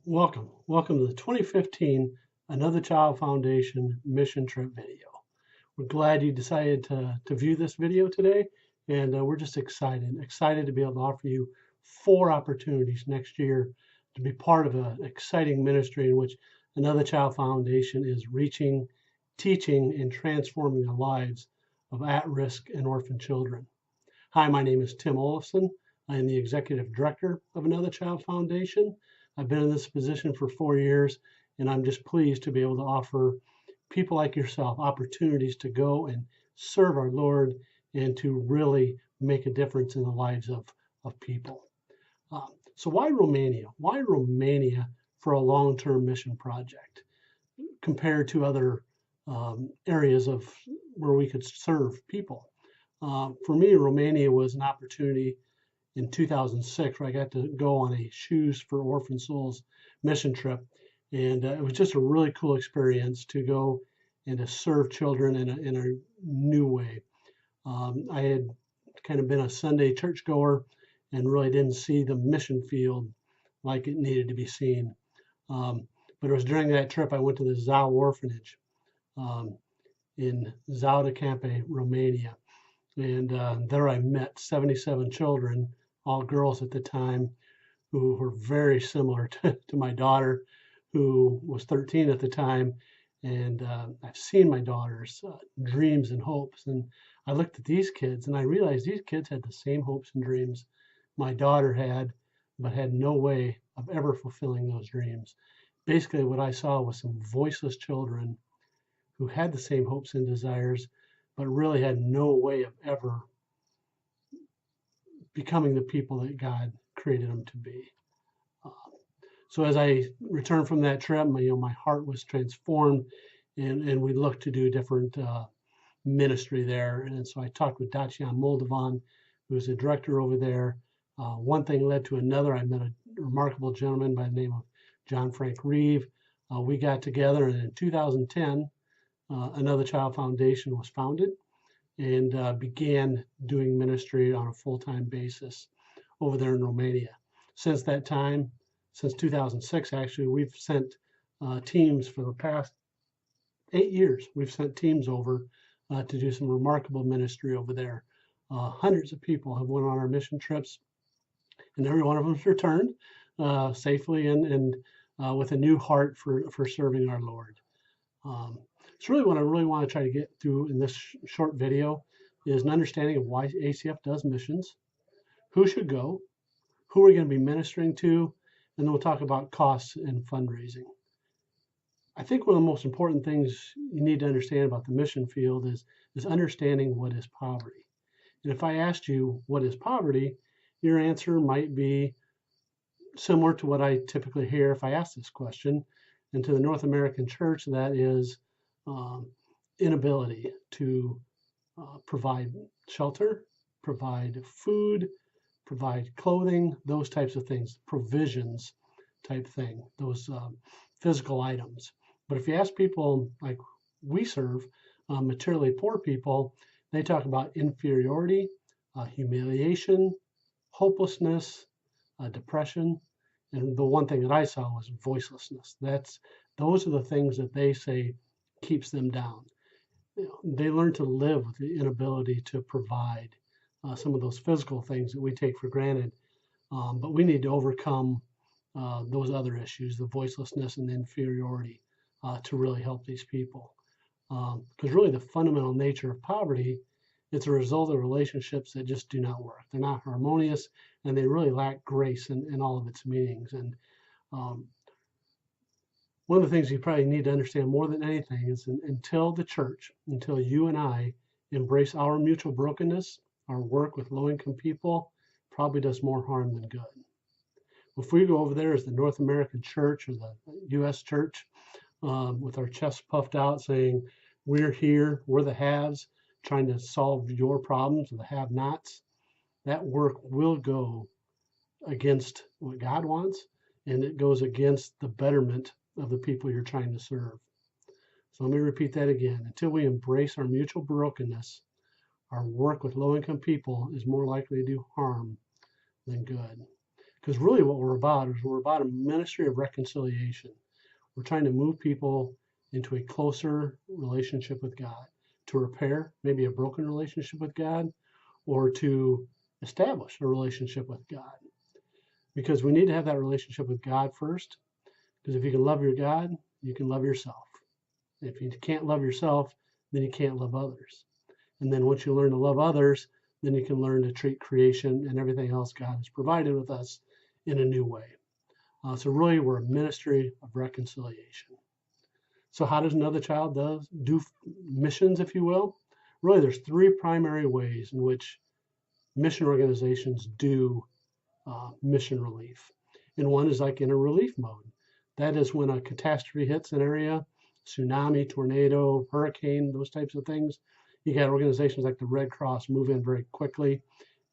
Welcome to the 2015 Another Child Foundation mission trip video. We're glad you decided to view this video today, and we're just excited to be able to offer you 4 opportunities next year to be part of an exciting ministry in which Another Child Foundation is reaching, teaching, and transforming the lives of at-risk and orphan children. Hi, my name is Tim Olafson. I am the Executive Director of Another Child Foundation. I've been in this position for 4 years, and I'm just pleased to be able to offer people like yourself opportunities to go and serve our Lord and to really make a difference in the lives of people. So why Romania? Why Romania for a long-term mission project compared to other areas of where we could serve people? For me, Romania was an opportunity in 2006 where I got to go on a Shoes for Orphan Souls mission trip. And it was just a really cool experience to go and to serve children in a new way. I had kind of been a Sunday churchgoer and really didn't see the mission field like it needed to be seen. But it was during that trip I went to the Zau orphanage um, in Zau de Campe, Romania. And there I met 77 children, all girls at the time, who were very similar to my daughter, who was 13 at the time. And I've seen my daughter's dreams and hopes. And I looked at these kids and I realized these kids had the same hopes and dreams my daughter had, but had no way of ever fulfilling those dreams. Basically, what I saw was some voiceless children who had the same hopes and desires, but really had no way of ever becoming the people that God created them to be. Uh, so as I returned from that trip, my heart was transformed, and we looked to do different ministry there. And so I talked with Dacian Moldovan, who's the director over there. One thing led to another. I met a remarkable gentleman by the name of John Frank Reeve. We got together, and in 2010, Another Child Foundation was founded and began doing ministry on a full-time basis over there in Romania. Since that time, since 2006, actually, we've sent teams for the past 8 years. We've sent teams over to do some remarkable ministry over there. Hundreds of people have went on our mission trips, and every one of them has returned safely and with a new heart for serving our Lord. It's really what I really want to try to get through in this short video is an understanding of why ACF does missions, who should go, who we're going to be ministering to, and then we'll talk about costs and fundraising. I think one of the most important things you need to understand about the mission field is understanding what is poverty. And if I asked you what is poverty, your answer might be similar to what I typically hear if I ask this question. And to the North American church, that is inability to provide shelter, provide food, provide clothing, those types of things, provisions type thing, those physical items. But if you ask people like we serve, materially poor people, they talk about inferiority, humiliation, hopelessness, depression. And the one thing that I saw was voicelessness. Those are the things that they say keeps them down. They learn to live with the inability to provide some of those physical things that we take for granted. But we need to overcome those other issues, the voicelessness and the inferiority, to really help these people. Because really the fundamental nature of poverty, it's a result of relationships that just do not work. They're not harmonious, and they really lack grace in all of its meanings. And one of the things you probably need to understand more than anything is until the church, until you and I embrace our mutual brokenness, our work with low-income people probably does more harm than good. If we go over there as the North American church or the U.S. church with our chests puffed out saying, we're here, we're the haves, trying to solve your problems, or the have-nots, that work will go against what God wants, and it goes against the betterment of the people you're trying to serve. So let me repeat that again. Until we embrace our mutual brokenness, our work with low-income people is more likely to do harm than good. Because really what we're about is we're about a ministry of reconciliation. We're trying to move people into a closer relationship with God, to repair maybe a broken relationship with God, or to establish a relationship with God. Because we need to have that relationship with God first. Because if you can love your God, you can love yourself. If you can't love yourself, then you can't love others. And then once you learn to love others, then you can learn to treat creation and everything else God has provided with us in a new way. So really, we're a ministry of reconciliation. So how does Another Child do missions, if you will? Really, there's three primary ways in which mission organizations do mission relief. And one is like in a relief mode. That is when a catastrophe hits an area, tsunami, tornado, hurricane, those types of things. You got organizations like the Red Cross move in very quickly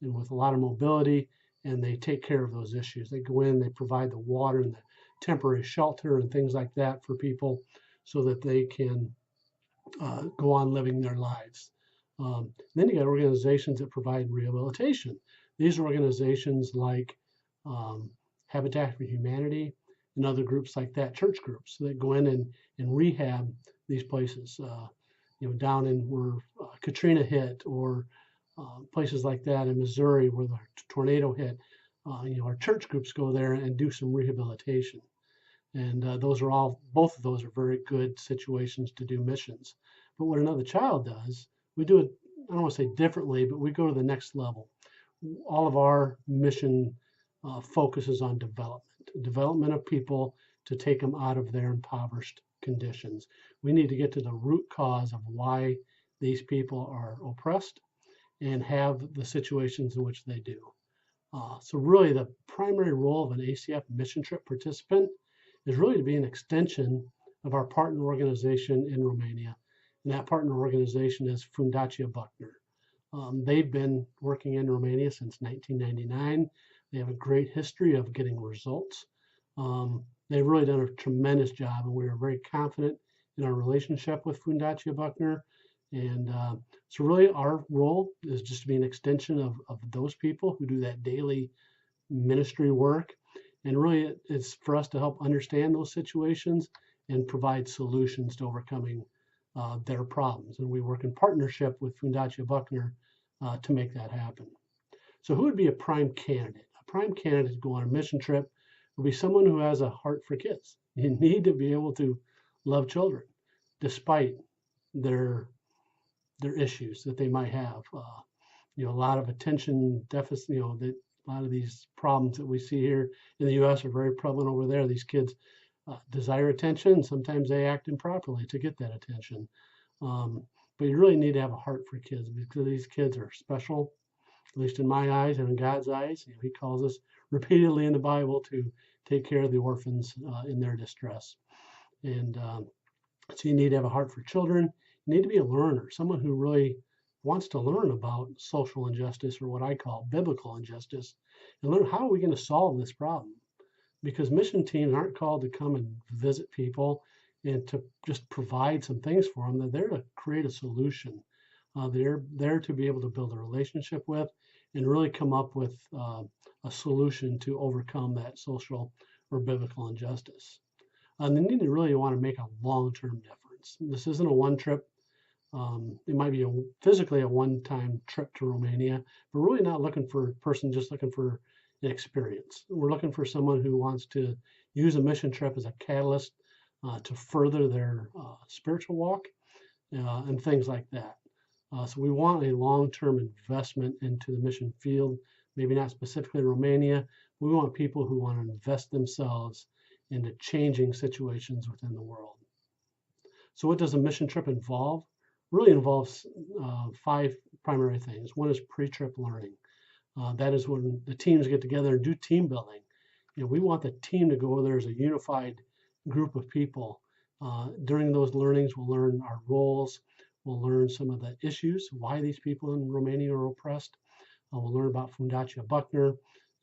and with a lot of mobility, and they take care of those issues. They go in, they provide the water and the temporary shelter and things like that for people so that they can go on living their lives. Then you got organizations that provide rehabilitation. These are organizations like Habitat for Humanity and other groups like that, church groups that go in and rehab these places. Down in where Katrina hit, or places like that in Missouri where the tornado hit. Our church groups go there and do some rehabilitation. And both of those are very good situations to do missions. But what Another Child does, we do it, I don't want to say differently, but we go to the next level. All of our mission focuses on development of people to take them out of their impoverished conditions. We need to get to the root cause of why these people are oppressed and have the situations in which they do. So really the primary role of an ACF mission trip participant is really to be an extension of our partner organization in Romania. And that partner organization is Fundația Buckner. They've been working in Romania since 1999. They have a great history of getting results. They've really done a tremendous job, and we are very confident in our relationship with Fundația Buckner. And so really our role is just to be an extension of those people who do that daily ministry work. And really it's for us to help understand those situations and provide solutions to overcoming their problems. And we work in partnership with Fundația Buckner to make that happen. So who would be a prime candidate? A prime candidate to go on a mission trip would be someone who has a heart for kids. You need to be able to love children despite their issues that they might have. A lot of attention deficit, that a lot of these problems that we see here in the U.S. are very prevalent over there. These kids desire attention. Sometimes they act improperly to get that attention. But you really need to have a heart for kids, because these kids are special, at least in my eyes and in God's eyes. He calls us repeatedly in the Bible to take care of the orphans in their distress. And so you need to have a heart for children. You need to be a learner, someone who really wants to learn about social injustice, or what I call biblical injustice, and learn how are we going to solve this problem. Because mission teams aren't called to come and visit people and to just provide some things for them. They're there to create a solution. They're there to be able to build a relationship with and really come up with a solution to overcome that social or biblical injustice. And they need to really want to make a long-term difference. This isn't a one trip. It might be physically a one-time trip to Romania, but really not looking for a person just looking for an experience. We're looking for someone who wants to use a mission trip as a catalyst to further their spiritual walk and things like that. So we want a long-term investment into the mission field, maybe not specifically Romania. We want people who want to invest themselves into changing situations within the world. So what does a mission trip involve? Really involves 5 primary things. One is pre-trip learning. That is when the teams get together and do team building. We want the team to go there as a unified group of people. During those learnings, we'll learn our roles. We'll learn some of the issues, why these people in Romania are oppressed. We'll learn about Fundația Buckner,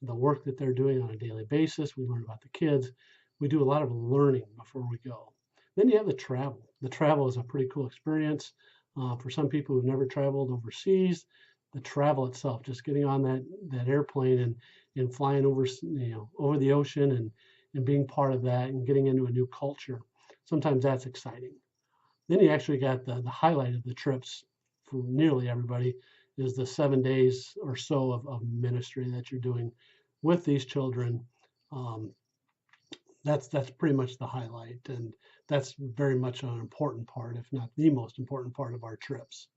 the work that they're doing on a daily basis. We learn about the kids. We do a lot of learning before we go. Then you have the travel. The travel is a pretty cool experience. For some people who've never traveled overseas, the travel itself, just getting on that airplane and flying over, over the ocean and being part of that and getting into a new culture. Sometimes that's exciting. Then you actually got the highlight of the trips for nearly everybody is the 7 days or so of ministry that you're doing with these children. Um, that's pretty much the highlight, and that's very much an important part, if not the most important part of our trips.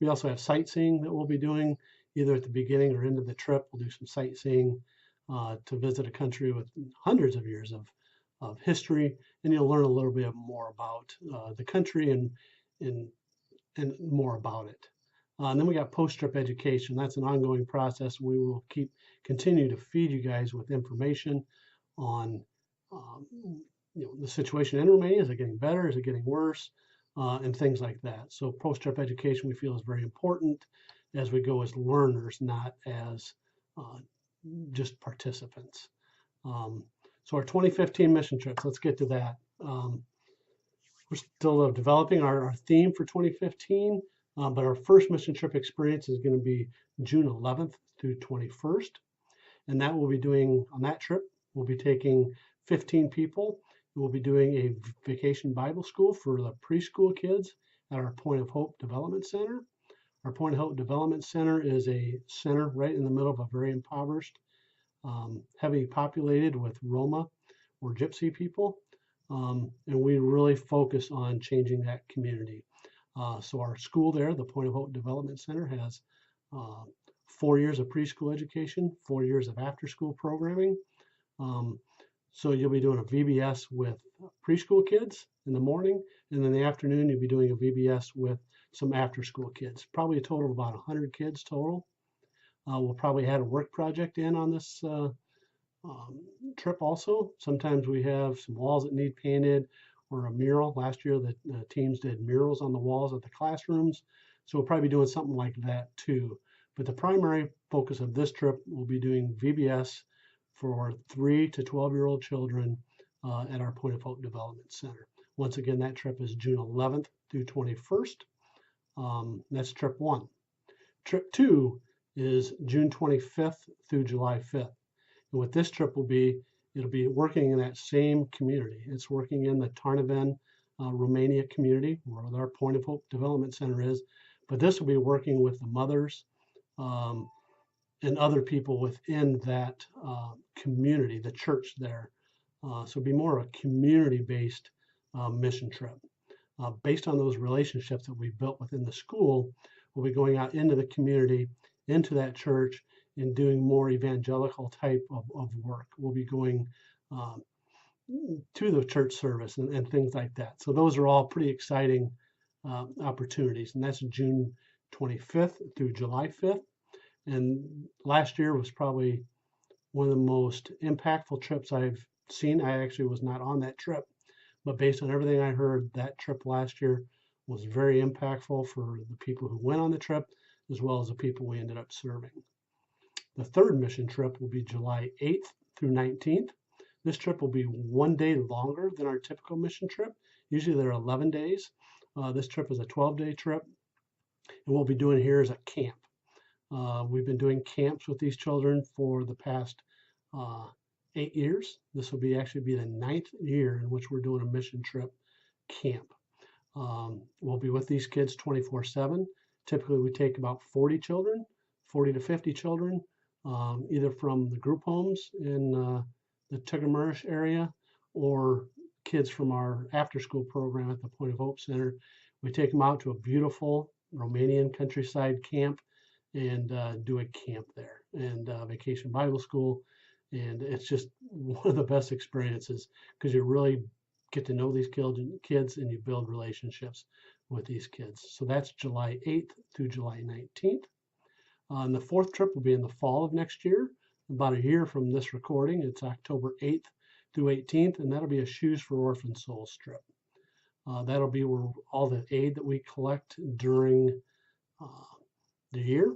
We also have sightseeing that we'll be doing either at the beginning or end of the trip. We'll do some sightseeing to visit a country with hundreds of years of history, and you'll learn a little bit more about the country and and more about it. And then we got post-trip education. That's an ongoing process. We will continue to feed you guys with information on um, the situation in Romania. Is it getting better? Is it getting worse? And things like that. So post-trip education we feel is very important as we go as learners, not as uh, just participants. Um, so our 2015 mission trips, let's get to that. We're still developing our theme for 2015, but our first mission trip experience is going to be June 11th through 21st. And that we'll be doing on that trip, we'll be taking 15 people. We'll be doing a vacation Bible school for the preschool kids at our Point of Hope Development Center. Our Point of Hope Development Center is a center right in the middle of a very impoverished, heavily populated with Roma or Gypsy people. And we really focus on changing that community. So our school there, the Point of Hope Development Center, has 4 years of preschool education, 4 years of after-school programming. So you'll be doing a VBS with preschool kids in the morning, and in the afternoon you'll be doing a VBS with some after-school kids. Probably a total of about 100 kids total. We'll probably have a work project in on this trip also. Sometimes we have some walls that need painted or a mural. Last year the teams did murals on the walls of the classrooms. So we'll probably be doing something like that too. But the primary focus of this trip will be doing VBS for 3 to 12-year-old children at our Point of Hope Development Center. Once again, that trip is June 11th through 21st. That's trip 1. Trip 2 is June 25th through July 5th. And what this trip will be, it'll be working in that same community. It's working in the Tarnoven, Romania community, where our Point of Hope Development Center is. But this will be working with the mothers and other people within that community, the church there. So it'll be more of a community-based mission trip. Based on those relationships that we built within the school, we'll be going out into the community, into that church, and doing more evangelical type of work. We'll be going to the church service and things like that. So those are all pretty exciting opportunities. And that's June 25th through July 5th. And last year was probably one of the most impactful trips I've seen. I actually was not on that trip, but based on everything I heard, that trip last year was very impactful for the people who went on the trip, as well as the people we ended up serving. The third mission trip will be July 8th through 19th. This trip will be 1 day longer than our typical mission trip. Usually they're 11 days. This trip is a 12-day trip. And what we'll be doing here is a camp. We've been doing camps with these children for the past 8 years. This will actually be the 9th year in which we're doing a mission trip camp. We'll be with these kids 24/7. Typically we take about 40 children, 40 to 50 children, either from the group homes in the Tuggermerish area or kids from our after-school program at the Point of Hope Center. We take them out to a beautiful Romanian countryside camp and do a camp there and vacation Bible school. And it's just one of the best experiences because you really get to know these kids and you build relationships with these kids. So that's July 8th through July 19th. And the fourth trip will be in the fall of next year, about a year from this recording. It's October 8th through 18th, and that'll be a Shoes for Orphan Souls trip. That'll be where all the aid that we collect during the year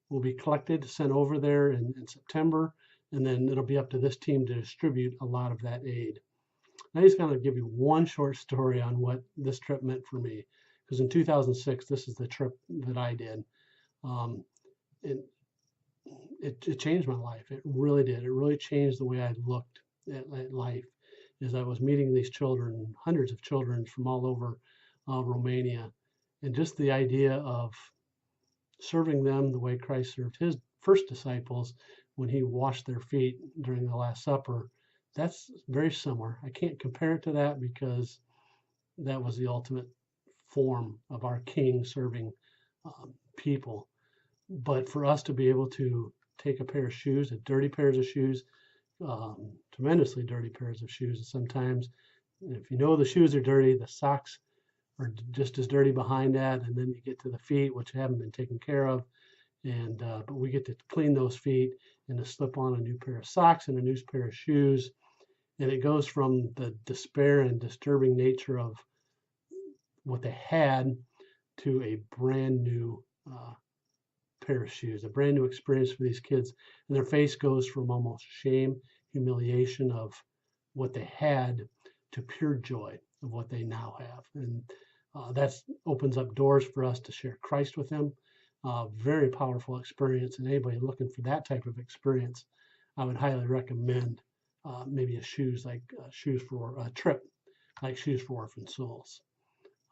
will be collected, sent over there in September, and then it'll be up to this team to distribute a lot of that aid. I just going to give you one short story on what this trip meant for me, because in 2006, this is the trip that I did. And it changed my life. It really did. It really changed the way I looked at life. As I was meeting these children, hundreds of children from all over Romania, and just the idea of serving them the way Christ served his first disciples when he washed their feet during the Last Supper. That's very similar. I can't compare it to that because that was the ultimate form of our King serving people. But for us to be able to take a pair of shoes, a dirty pairs of shoes, tremendously dirty pairs of shoes, and sometimes if you know the shoes are dirty, the socks are just as dirty behind that, and then you get to the feet, which haven't been taken care of, and but we get to clean those feet and to slip on a new pair of socks and a new pair of shoes, and it goes from the despair and disturbing nature of what they had to a brand new pair of shoes, a brand new experience for these kids, and their face goes from almost shame, humiliation of what they had to pure joy of what they now have, and that opens up doors for us to share Christ with them. Very powerful experience, and anybody looking for that type of experience, I would highly recommend maybe a shoes like shoes for a trip, like Shoes for Orphan Souls.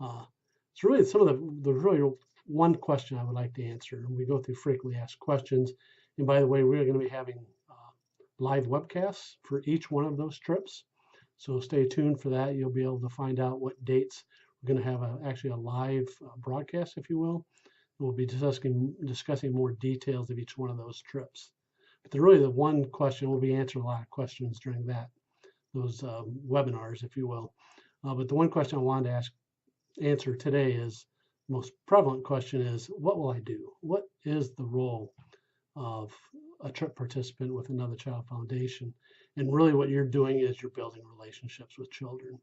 It's really some of the really one question I would like to answer, and we go through frequently asked questions. And by the way, we're going to be having live webcasts for each one of those trips, so stay tuned for that. You'll be able to find out what dates we're going to have actually a live broadcast, if you will. We'll be discussing more details of each one of those trips. But really the one question, we'll be answering a lot of questions during those webinars, if you will. But the one question I wanted to answer today is, the most prevalent question is, what will I do? What is the role of a trip participant with Another Child Foundation? And really what you're doing is you're building relationships with children.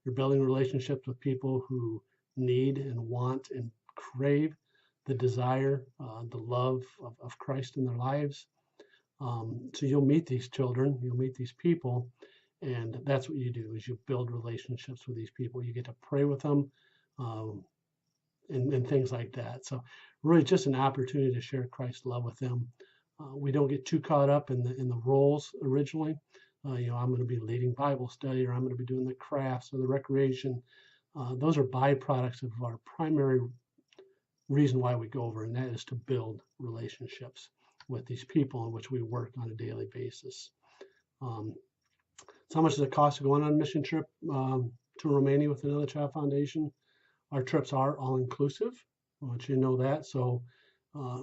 You're building relationships with people who need and want and crave the desire, the love of Christ in their lives. So you'll meet these children, you'll meet these people, and that's what you do, is you build relationships with these people. You get to pray with them and things like that. So really just an opportunity to share Christ's love with them. We don't get too caught up in the roles originally. I'm going to be leading Bible study, or I'm going to be doing the crafts or the recreation. Those are byproducts of our primary reason why we go over, and that is to build relationships with these people in which we work on a daily basis. So how much does it cost to go on a mission trip to Romania with Another Child Foundation? Our trips are all inclusive. I want you to know that. So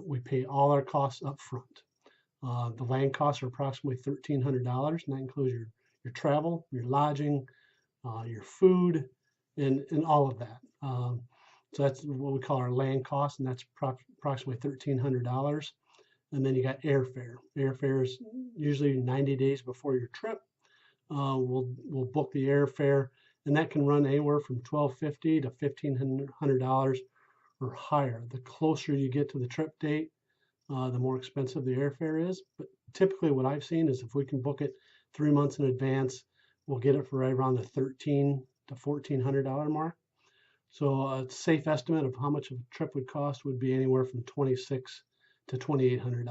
we pay all our costs up front. The land costs are approximately $1,300, and that includes your travel, your lodging, your food, and all of that. So that's what we call our land cost, and that's approximately $1,300. And then you got airfare. Airfare is usually 90 days before your trip. We'll book the airfare, and that can run anywhere from $1,250 to $1,500 or higher. The closer you get to the trip date, the more expensive the airfare is. But typically what I've seen is if we can book it 3 months in advance, we'll get it for right around the $1,300 to $1,400 mark. So a safe estimate of how much a trip would cost would be anywhere from $2,600 to $2,800.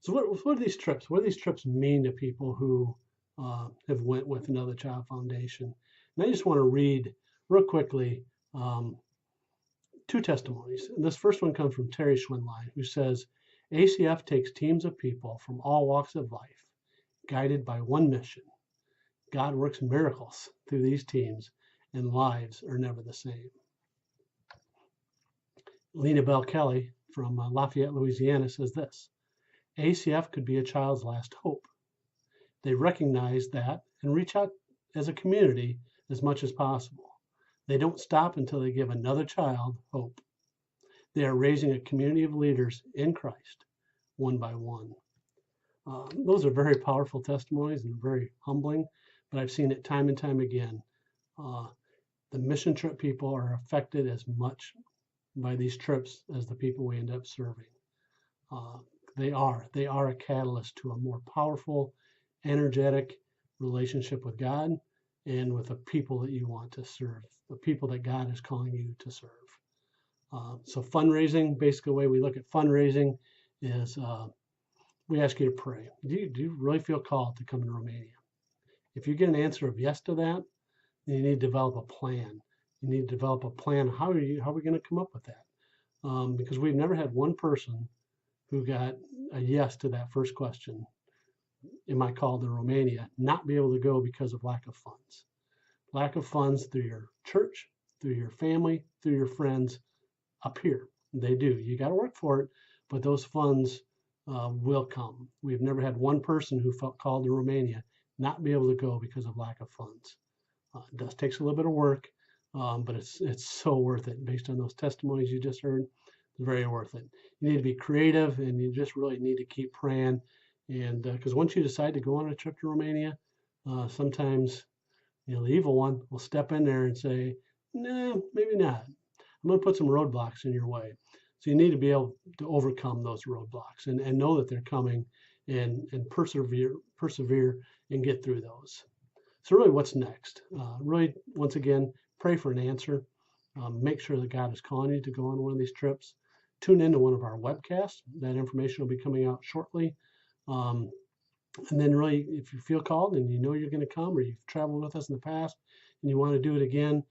So what are these trips? What do these trips mean to people who have went with Another Child Foundation? And I just want to read real quickly 2 testimonies. And this first one comes from Terry Schwindline, who says, ACF takes teams of people from all walks of life, guided by one mission. God works miracles through these teams, and lives are never the same. Lena Bell Kelly from Lafayette, Louisiana says this: ACF could be a child's last hope. They recognize that and reach out as a community as much as possible. They don't stop until they give another child hope. They are raising a community of leaders in Christ, one by one. Those are very powerful testimonies and very humbling, but I've seen it time and time again. The mission trip people are affected as much by these trips as the people we end up serving. They are a catalyst to a more powerful, energetic relationship with God and with the people that you want to serve, the people that God is calling you to serve. So fundraising, basically the way we look at fundraising is we ask you to pray. Do you really feel called to come to Romania? If you get an answer of yes to that, then you need to develop a plan. You need to develop a plan. How are we going to come up with that? Because we've never had one person who got a yes to that first question, am I called to Romania, not be able to go because of lack of funds. Lack of funds through your church, through your family, through your friends up here. They do. You got to work for it, but those funds will come. We've never had one person who felt called to Romania not be able to go because of lack of funds. It does takes a little bit of work, but it's so worth it. Based on those testimonies you just heard, it's very worth it. You need to be creative, and you just really need to keep praying. And because once you decide to go on a trip to Romania, sometimes the evil one will step in there and say, "Nah, maybe not. I'm going to put some roadblocks in your way." So you need to be able to overcome those roadblocks and know that they're coming and persevere and get through those. So really, what's next? Really, once again, pray for an answer. Make sure that God is calling you to go on one of these trips. Tune into one of our webcasts. That information will be coming out shortly. Um, and then really, if you feel called and you know you're going to come, or you've traveled with us in the past and you want to do it again,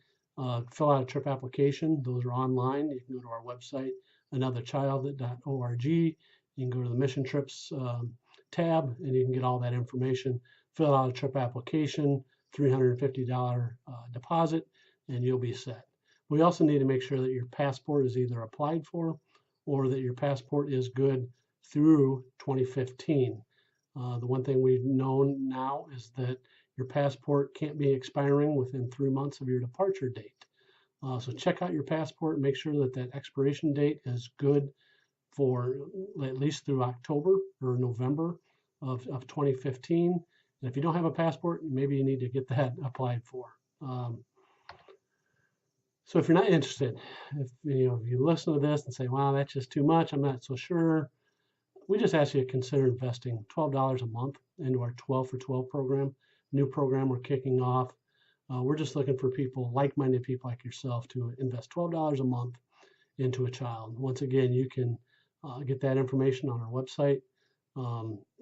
fill out a trip application. Those are online. You can go to our website, anotherchild.org. You can go to the mission trips tab and you can get all that information. Fill out a trip application, $350 deposit, and you'll be set. We also need to make sure that your passport is either applied for or that your passport is good through 2015. The one thing we've known now is that your passport can't be expiring within 3 months of your departure date. So check out your passport and make sure that that expiration date is good for at least through October or November of 2015. And if you don't have a passport, maybe you need to get that applied for. So if you're not interested, if you listen to this and say, wow, that's just too much, I'm not so sure, we just ask you to consider investing $12 a month into our 12 for 12 program, new program we're kicking off. We're just looking for people, like-minded people like yourself, to invest $12 a month into a child. Once again, you can get that information on our website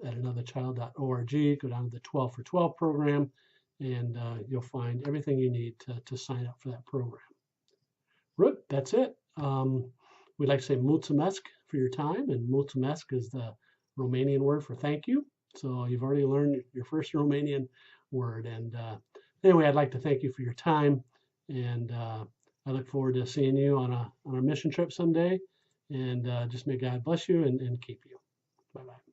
at anotherchild.org. Go down to the 12 for 12 program, and you'll find everything you need to sign up for that program. Good, that's it. We'd like to say mulțumesc for your time, and mulțumesc is the Romanian word for thank you. So you've already learned your first Romanian word. And anyway, I'd like to thank you for your time, and I look forward to seeing you on a mission trip someday. And just may God bless you and keep you. Bye-bye.